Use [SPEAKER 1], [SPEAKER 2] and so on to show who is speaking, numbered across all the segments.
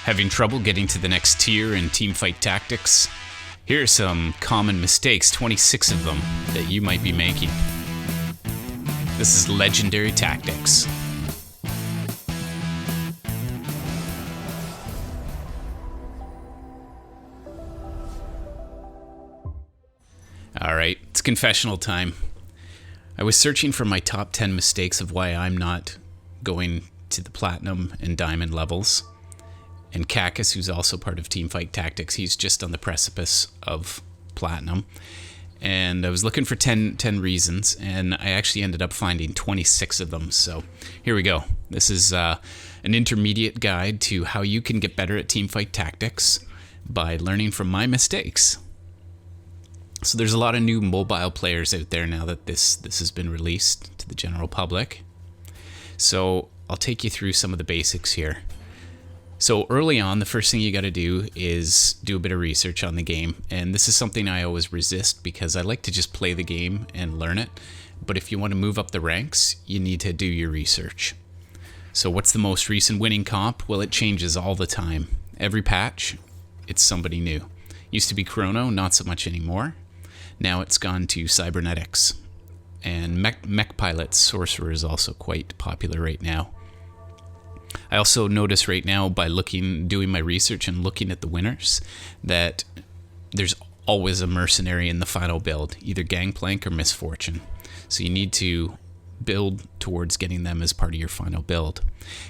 [SPEAKER 1] Having trouble getting to the next tier in Teamfight Tactics? Here are some common mistakes, 26 of them, that you might be making. This is Legendary Tactics. Alright, it's confessional time. I was searching for my top 10 mistakes of why I'm not going to the platinum and diamond levels. And Cacus, who's also part of Teamfight Tactics, he's just on the precipice of platinum. And I was looking for 10 reasons, and I actually ended up finding 26 of them. So here we go. This is an intermediate guide to how you can get better at Teamfight Tactics by learning from my mistakes. So there's a lot of new mobile players out there now that this has been released to the general public. So I'll take you through some of the basics here. So early on, the first thing you got to do is do a bit of research on the game. And this is something I always resist because I like to just play the game and learn it. But if you want to move up the ranks, you need to do your research. So what's the most recent winning comp? Well, it changes all the time. Every patch, it's somebody new. Used to be Chrono, not so much anymore. Now it's gone to Cybernetics. And Mech Pilot Sorcerer is also quite popular right now. I also notice right now by doing my research and looking at the winners that there's always a mercenary in the final build, either Gangplank or Misfortune. So you need to build towards getting them as part of your final build.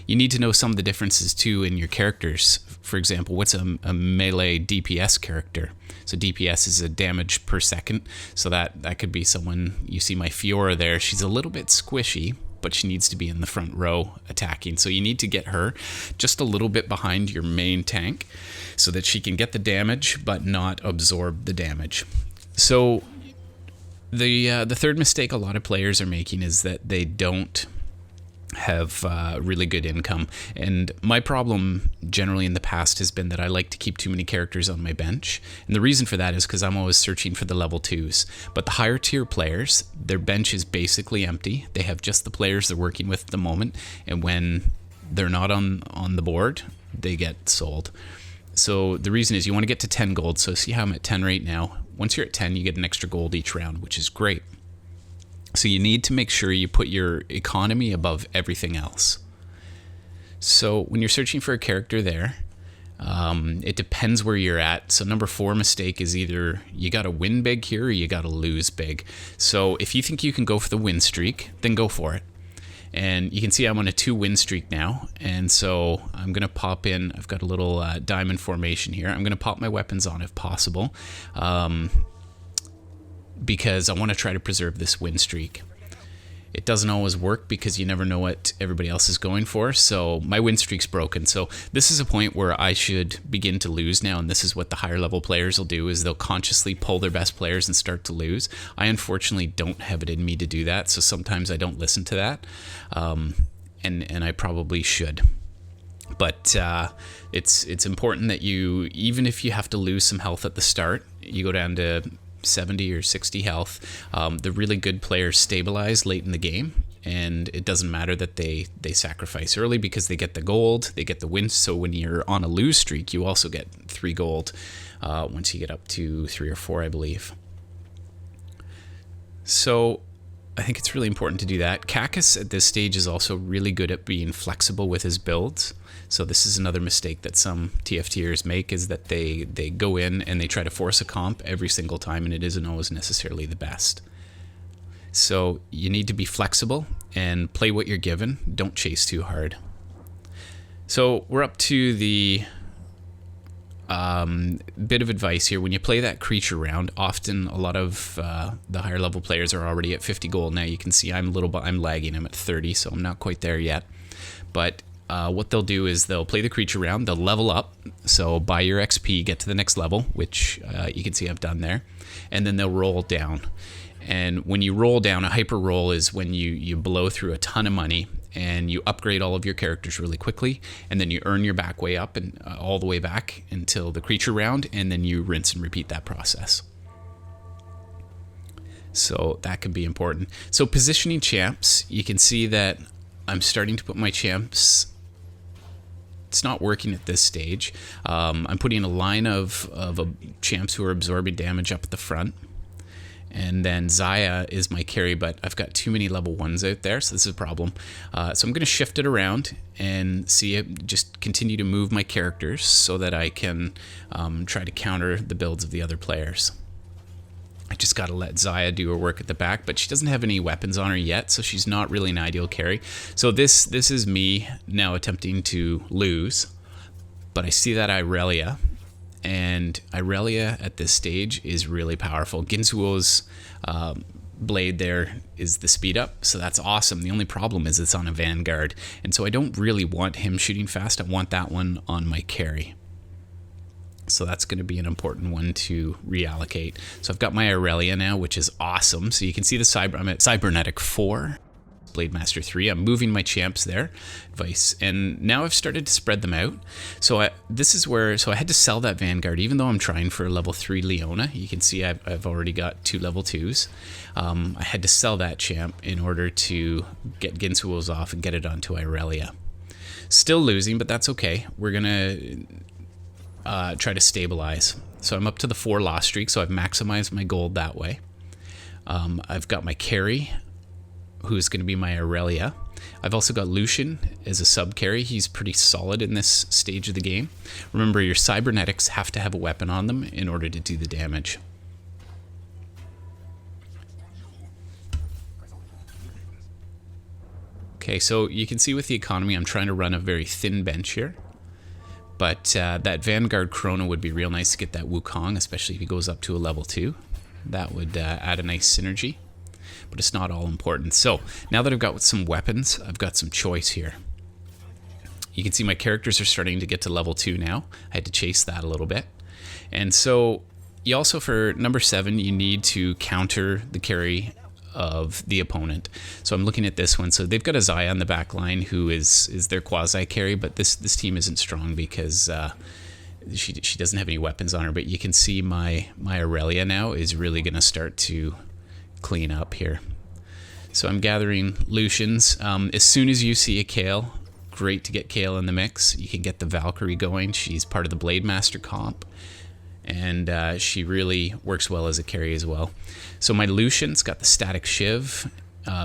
[SPEAKER 1] You need to know some of the differences too in your characters. For example, what's a melee DPS character? So DPS is a damage per second. So that could be someone, you see my Fiora there, she's a little bit squishy, but she needs to be in the front row attacking. So you need to get her just a little bit behind your main tank so that she can get the damage but not absorb the damage. So the third mistake a lot of players are making is that they don't have really good income. And my problem generally in the past has been that I like to keep too many characters on my bench. And the reason for that is because I'm always searching for the level 2s. But the higher tier players, their bench is basically empty. They have just the players they're working with at the moment. And when they're not on the board, they get sold. So the reason is you want to get to 10 gold. So see how I'm at 10 right now. Once you're at 10, you get an extra gold each round, which is great. So you need to make sure you put your economy above everything else. So when you're searching for a character there, it depends where you're at. So number 4 mistake is either you got to win big here or you got to lose big. So if you think you can go for the win streak, then go for it. And you can see I'm on a 2-win streak now. And so I'm going to pop in, I've got a little diamond formation here. I'm going to pop my weapons on if possible. Because I want to try to preserve this win streak. It doesn't always work because you never know what everybody else is going for, so my win streak's broken. So this is a point where I should begin to lose now, and this is what the higher level players will do, is they'll consciously pull their best players and start to lose. I unfortunately don't have it in me to do that, so sometimes I don't listen to that, and I probably should. But it's important that you, even if you have to lose some health at the start, you go down to 70 or 60 health. The really good players stabilize late in the game, and it doesn't matter that they sacrifice early because they get the gold, they get the win. So when you're on a lose streak, you also get 3 gold once you get up to 3 or 4, I believe. So I think it's really important to do that. Cacus at this stage is also really good at being flexible with his builds. So this is another mistake that some TFTers make, is that they go in and they try to force a comp every single time, and it isn't always necessarily the best. So you need to be flexible and play what you're given. Don't chase too hard. So we're up to the bit of advice here. When you play that creature round, often a lot of the higher level players are already at 50 gold. Now you can see I'm lagging. I'm at 30, so I'm not quite there yet. But what they'll do is they'll play the creature round, they'll level up, so buy your XP, get to the next level, which you can see I've done there, and then they'll roll down. And when you roll down, a hyper roll is when you blow through a ton of money and you upgrade all of your characters really quickly, and then you earn your back way up and all the way back until the creature round, and then you rinse and repeat that process. So that can be important. So positioning champs, you can see that I'm starting to put my champs it's not working at this stage. I'm putting a line of champs who are absorbing damage up at the front. And then Xayah is my carry, but I've got too many level 1s out there, so this is a problem. So I'm going to shift it around and see it, just continue to move my characters so that I can try to counter the builds of the other players. I just got to let Xayah do her work at the back, but she doesn't have any weapons on her yet, so she's not really an ideal carry. So this is me now attempting to lose, but I see that Irelia, and Irelia at this stage is really powerful. Ginzuo's blade there is the speed up, so that's awesome. The only problem is it's on a Vanguard, and so I don't really want him shooting fast. I want that one on my carry. So that's going to be an important one to reallocate. So I've got my Irelia now, which is awesome. So you can see I'm at Cybernetic 4, Blade Master 3. I'm moving my champs there, and now I've started to spread them out. So I had to sell that Vanguard, even though I'm trying for a level 3 Leona. You can see I've already got 2 level 2s. I had to sell that champ in order to get Ginsuo's off and get it onto Irelia. Still losing, but that's okay. We're gonna try to stabilize. So I'm up to the 4 loss streak, so I've maximized my gold that way. I've got my carry, who's going to be my Irelia. I've also got Lucian as a sub carry. He's pretty solid in this stage of the game. Remember, your cybernetics have to have a weapon on them in order to do the damage. Okay, so you can see with the economy, I'm trying to run a very thin bench here. But that Vanguard Chrono would be real nice to get that Wukong, especially if he goes up to a level 2. That would add a nice synergy, but it's not all important. So now that I've got some weapons, I've got some choice here. You can see my characters are starting to get to level 2 now. I had to chase that a little bit. And so you also, for number 7, you need to counter the carry of the opponent. So I'm looking at this one. So they've got a Xayah on the back line who is their quasi carry, but this team isn't strong because she doesn't have any weapons on her. But you can see my Irelia now is really going to start to clean up here. So I'm gathering Lucians. As soon as you see a Kayle, great to get Kayle in the mix. You can get the Valkyrie going. She's part of the Blade Master comp, and she really works well as a carry as well. So my Lucian's got the static shiv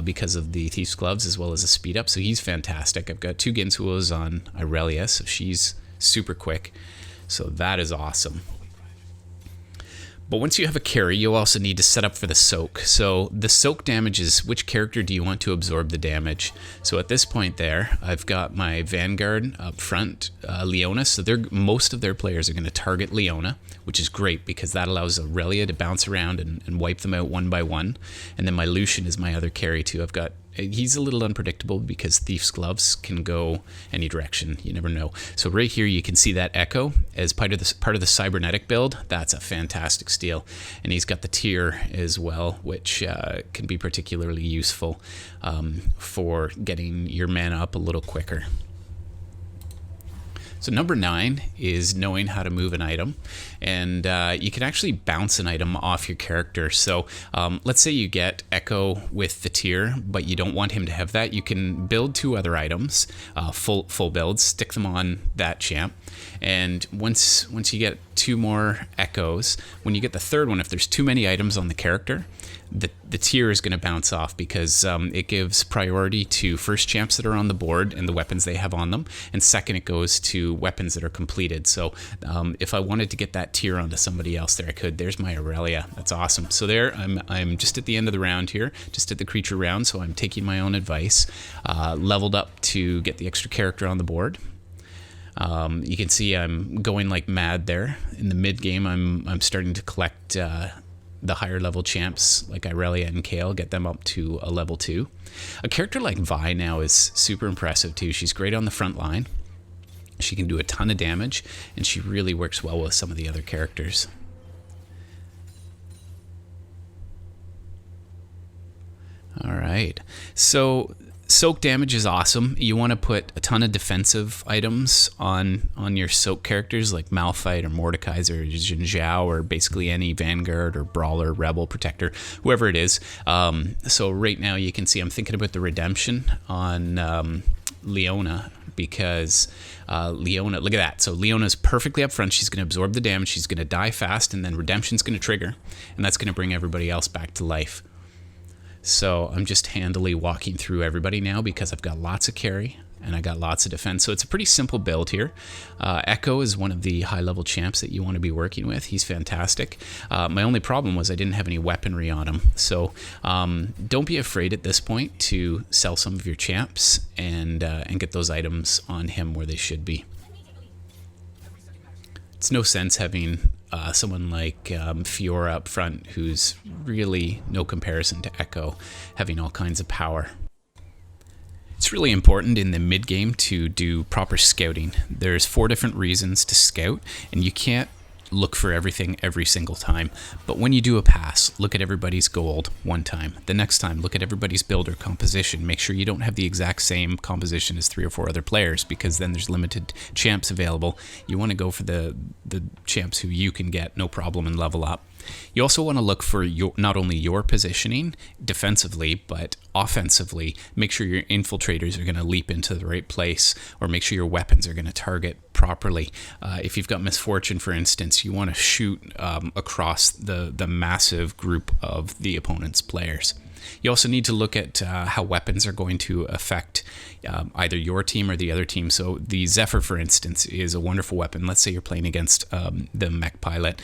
[SPEAKER 1] because of the Thief's Gloves, as well as a speed up, so he's fantastic. I've got 2 Ginsuos on Irelia, so she's super quick, so that is awesome. But once you have a carry, you'll also need to set up for the soak. So the soak damage is which character do you want to absorb the damage. So at this point there, I've got my Vanguard up front, Leona. So most of their players are going to target Leona, which is great because that allows Irelia to bounce around and wipe them out one by one. And then my Lucian is my other carry too. He's a little unpredictable because Thief's Gloves can go any direction. You never know. So right here you can see that Echo as part of the cybernetic build. That's a fantastic steal. And he's got the tier as well, which can be particularly useful for getting your mana up a little quicker. So number 9 is knowing how to move an item, and you can actually bounce an item off your character. So let's say you get Echo with the tier, but you don't want him to have that. You can build 2 other items, full builds, stick them on that champ, and once you get 2 more Echoes, when you get the 3rd one, if there's too many items on the character, the tier is going to bounce off because it gives priority to first champs that are on the board and the weapons they have on them, and second it goes to weapons that are completed. So if I wanted to get that tier onto somebody else there, I could. There's my Irelia. That's awesome. So there, I'm just at the end of the round here, just at the creature round, so I'm taking my own advice. Leveled up to get the extra character on the board. You can see I'm going like mad there. In the mid game, I'm starting to collect the higher level champs like Irelia and Kayle, get them up to a level 2. A character like Vi now is super impressive too. She's great on the front line. She can do a ton of damage, and she really works well with some of the other characters. All right, so soak damage is awesome. You want to put a ton of defensive items on your soak characters like Malphite or Mordekaiser or Jin Zhao, or basically any Vanguard or Brawler, Rebel, Protector, whoever it is. So right now you can see I'm thinking about the redemption on Leona, because Leona, look at that. So Leona's perfectly up front. She's going to absorb the damage. She's going to die fast, and then Redemption's going to trigger, and that's going to bring everybody else back to life. So I'm just handily walking through everybody now because I've got lots of carry and I got lots of defense. So it's a pretty simple build here. Echo is one of the high-level champs that you want to be working with. He's fantastic. My only problem was I didn't have any weaponry on him. So don't be afraid at this point to sell some of your champs and get those items on him where they should be. It's no sense having someone like Fiora up front, who's really no comparison to Echo, having all kinds of power. It's really important in the mid game to do proper scouting. There's 4 different reasons to scout, and you can't look for everything every single time. But when you do a pass, look at everybody's gold one time. The next time, look at everybody's build or composition. Make sure you don't have the exact same composition as 3 or 4 other players, because then there's limited champs available. You want to go for the champs who you can get no problem and level up. You also want to look for not only your positioning defensively, but offensively. Make sure your infiltrators are going to leap into the right place, or make sure your weapons are going to target properly. If you've got Misfortune, for instance, you want to shoot across the massive group of the opponent's players. You also need to look at how weapons are going to affect either your team or the other team. So the Zephyr, for instance, is a wonderful weapon. Let's say you're playing against the mech pilot.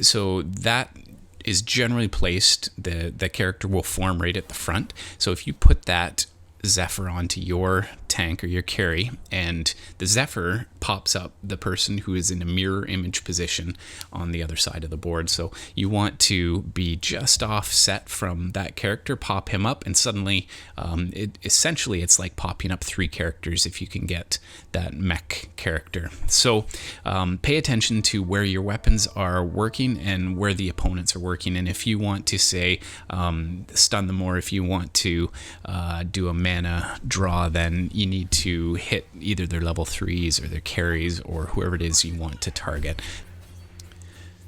[SPEAKER 1] So that is generally placed, the character will form right at the front. So if you put that Zephyr onto your tank or your carry, and the Zephyr pops up the person who is in a mirror image position on the other side of the board. So you want to be just offset from that character, pop him up, and suddenly essentially it's like popping up 3 characters if you can get that mech character. So pay attention to where your weapons are working and where the opponents are working. And if you want to say stun them, or if you want to do a mana draw, then you need to hit either their level 3s or their carries or whoever it is you want to target.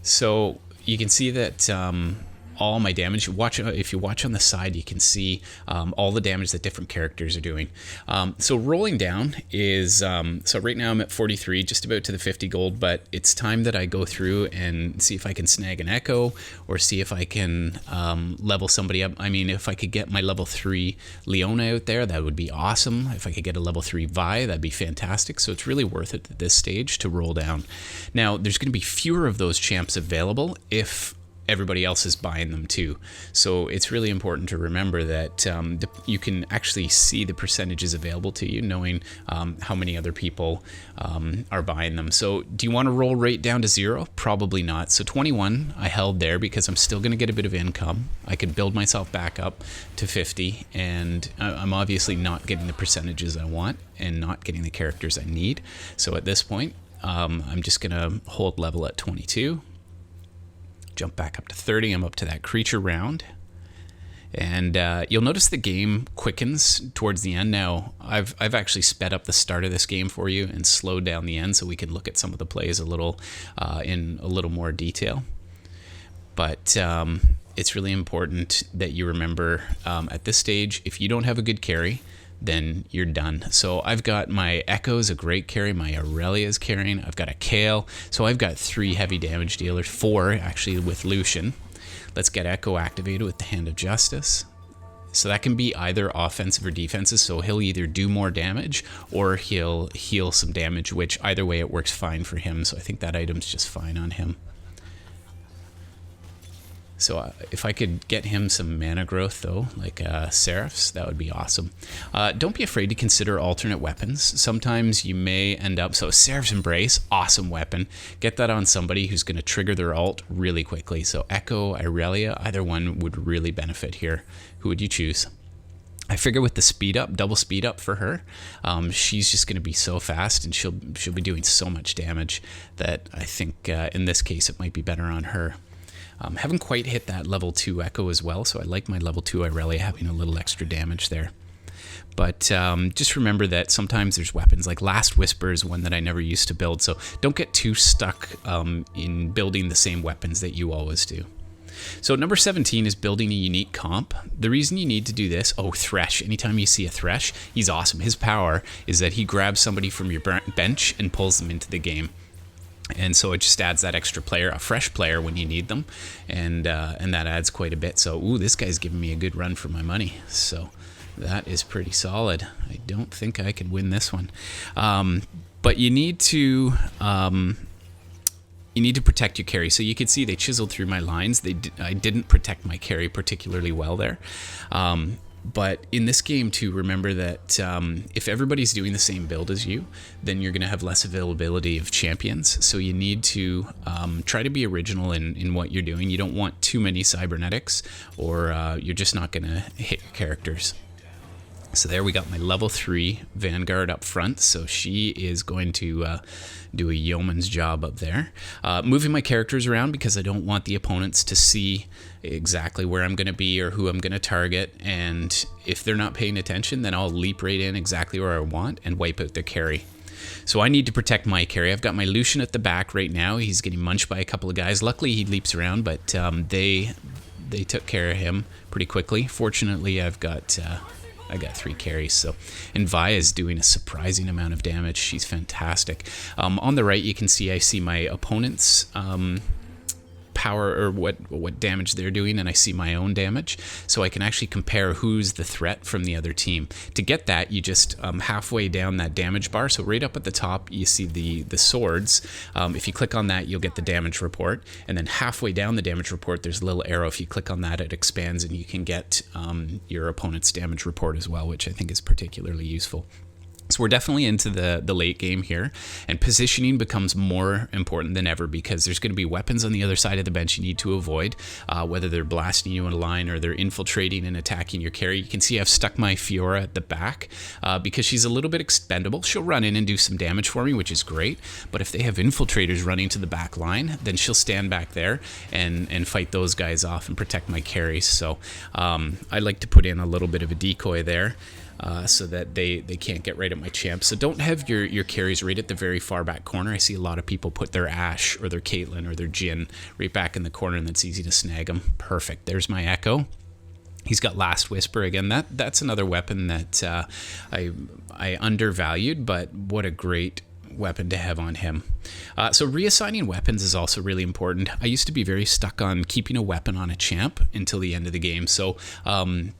[SPEAKER 1] So you can see that all my damage, if you watch on the side, you can see all the damage that different characters are doing. So rolling down is, so right now I'm at 43, just about to the 50 gold, but it's time that I go through and see if I can snag an Echo, or see if I can level somebody up. I mean, if I could get my level 3 Leona out there, that would be awesome. If I could get a level 3 Vi, that'd be fantastic. So it's really worth it at this stage to roll down. Now, there's going to be fewer of those champs available if everybody else is buying them too. So it's really important to remember that you can actually see the percentages available to you, knowing how many other people are buying them. So do you want to roll right down to 0? Probably not. So 21 I held there because I'm still going to get a bit of income. I could build myself back up to 50, and I'm obviously not getting the percentages I want and not getting the characters I need. So at this point, I'm just going to hold level at 22. Jump back up to 30. I'm up to that creature round, and you'll notice the game quickens towards the end. Now I've actually sped up the start of this game for you and slowed down the end so we can look at some of the plays a little in a little more detail. But it's really important that you remember at this stage, if you don't have a good carry, then you're done. So I've got my Echo's a great carry, my Aurelia's carrying, I've got a Kale, so I've got 3 heavy damage dealers, 4 actually with Lucian. Let's get Echo activated with the Hand of Justice. So that can be either offensive or defensive, so he'll either do more damage or he'll heal some damage, which either way it works fine for him, so I think that item's just fine on him. So if I could get him some mana growth, though, like Seraphs, that would be awesome. Don't be afraid to consider alternate weapons. Sometimes you may end up... So Seraph's Embrace, awesome weapon. Get that on somebody who's going to trigger their ult really quickly. So Echo, Aurelia, either one would really benefit here. Who would you choose? I figure with the speed up, double speed up for her, she's just going to be so fast, and she'll be doing so much damage that I think in this case it might be better on her. Haven't quite hit that level 2 Echo as well, so I like my level 2 Aurelia having a little extra damage there. But just remember that sometimes there's weapons, like Last Whisper is one that I never used to build, so don't get too stuck in building the same weapons that you always do. So number 17 is building a unique comp. The reason you need to do this, Thresh. Anytime you see a Thresh, he's awesome. His power is that he grabs somebody from your bench and pulls them into the game. And so it just adds that extra player, a fresh player when you need them. And that adds quite a bit. So, this guy's giving me a good run for my money. So that is pretty solid. I don't think I could win this one. But you need to... You need to protect your carry. So you can see they chiseled through my lines. I didn't protect my carry particularly well there. But in this game too, remember that if everybody's doing the same build as you, then you're going to have less availability of champions. So you need to try to be original in what you're doing. You don't want too many cybernetics, or you're just not going to hit your characters. So there we got my level 3 Vanguard up front. So she is going to do a yeoman's job up there. Moving my characters around because I don't want the opponents to see exactly where I'm going to be or who I'm going to target. And if they're not paying attention, then I'll leap right in exactly where I want and wipe out their carry. So I need to protect my carry. I've got my Lucian at the back right now. He's getting munched by a couple of guys. Luckily, he leaps around, but they took care of him pretty quickly. Fortunately, I got 3 carries. So, and Vi is doing a surprising amount of damage. She's fantastic. On the right, you can see I see my opponent's power, or what damage they're doing, and I see my own damage. So I can actually compare who's the threat from the other team. To get that, you just halfway down that damage bar. So right up at the top, you see the swords. If you click on that, you'll get the damage report. And then halfway down the damage report, there's a little arrow. If you click on that, it expands and you can get your opponent's damage report as well, which I think is particularly useful. So we're definitely into the late game here, and positioning becomes more important than ever because there's going to be weapons on the other side of the bench you need to avoid, whether they're blasting you in a line or they're infiltrating and attacking your carry. You can see I've stuck my Fiora at the back because she's a little bit expendable. She'll run in and do some damage for me, which is great, but if they have infiltrators running to the back line, then she'll stand back there and fight those guys off and protect my carries. So I like to put in a little bit of a decoy there. So that they can't get right at my champ. So don't have your carries right at the very far back corner. I see a lot of people put their Ashe or their Caitlyn or their Jhin right back in the corner, and that's easy to snag them. Perfect. There's my Echo. He's got Last Whisper again. That's another weapon that I undervalued, but what a great weapon to have on him. So reassigning weapons is also really important. I used to be very stuck on keeping a weapon on a champ until the end of the game. So,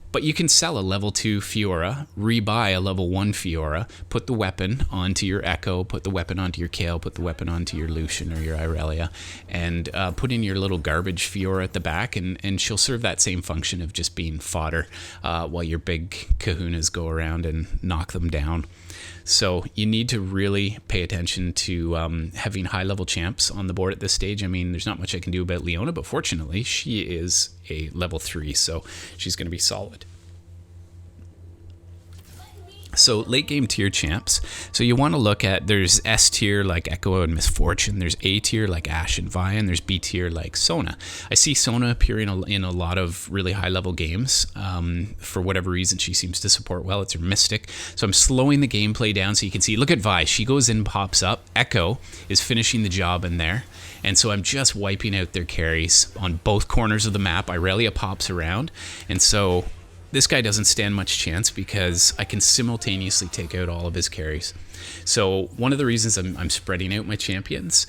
[SPEAKER 1] but you can sell a level 2 Fiora, rebuy a level 1 Fiora, put the weapon onto your Echo, put the weapon onto your Kayle, put the weapon onto your Lucian or your Irelia, and put in your little garbage Fiora at the back, and she'll serve that same function of just being fodder while your big kahunas go around and knock them down. So you need to really pay attention to having high-level champs on the board at this stage. I mean, there's not much I can do about Leona, but fortunately, she is a level 3, so she's going to be solid. So late game tier champs. So you want to look at, there's S tier like Echo and Misfortune, there's A tier like Ashe and Vi, and there's B tier like Sona. I see Sona appearing in a lot of really high level games. For whatever reason, she seems to support well. It's her Mystic. So I'm slowing the gameplay down so you can see, look at Vi, she goes in, pops up. Echo is finishing the job in there. And so I'm just wiping out their carries on both corners of the map. Irelia pops around. And so this guy doesn't stand much chance because I can simultaneously take out all of his carries. So one of the reasons I'm spreading out my champions,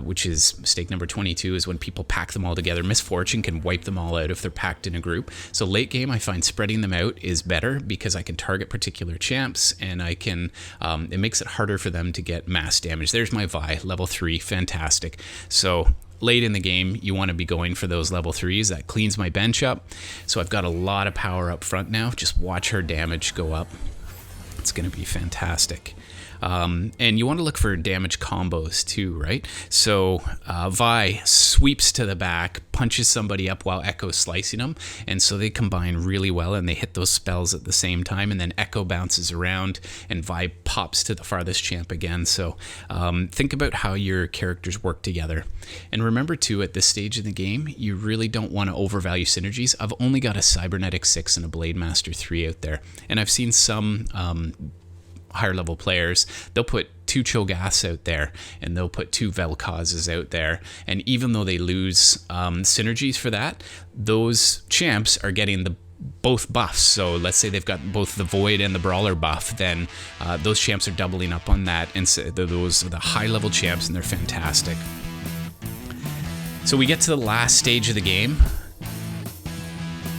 [SPEAKER 1] which is mistake number 22, is when people pack them all together. Misfortune can wipe them all out if they're packed in a group. So late game, I find spreading them out is better because I can target particular champs, and I can it makes it harder for them to get mass damage. There's my Vi, level 3, fantastic. So late in the game, you want to be going for those level 3s. That cleans my bench up. So I've got a lot of power up front now. Just watch her damage go up. It's going to be fantastic. And you want to look for damage combos too, right? So Vi sweeps to the back, punches somebody up while Echo's slicing them, and so they combine really well and they hit those spells at the same time, and then Echo bounces around and Vi pops to the farthest champ again. So think about how your characters work together. And remember too, at this stage in the game, you really don't want to overvalue synergies. I've only got a Cybernetic 6 and a Blade Master 3 out there, and I've seen some higher level players, they'll put 2 Cho'Gaths out there, and they'll put 2 Vel'Kozes out there, and even though they lose synergies for that, those champs are getting both buffs. So let's say they've got both the Void and the Brawler buff, then those champs are doubling up on that, and so those are the high level champs, and they're fantastic. So we get to the last stage of the game,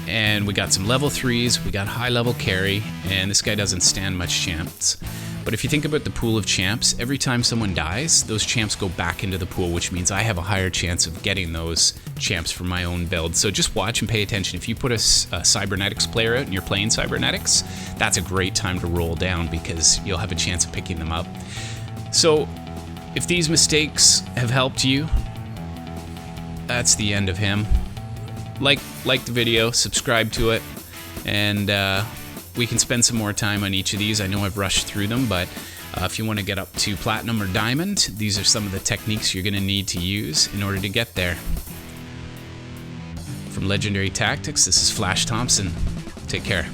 [SPEAKER 1] and we got some level 3s, we got high level carry, and this guy doesn't stand much champs. But if you think about the pool of champs, every time someone dies, those champs go back into the pool, which means I have a higher chance of getting those champs for my own build. So just watch and pay attention. If you put a Cybernetics player out and you're playing Cybernetics, that's a great time to roll down because you'll have a chance of picking them up. So if these mistakes have helped you, that's the end of him. Like the video, subscribe to it, and we can spend some more time on each of these. I know I've rushed through them, but if you want to get up to Platinum or Diamond, these are some of the techniques you're going to need to use in order to get there. From Legendary Tactics, this is Flash Thompson. Take care.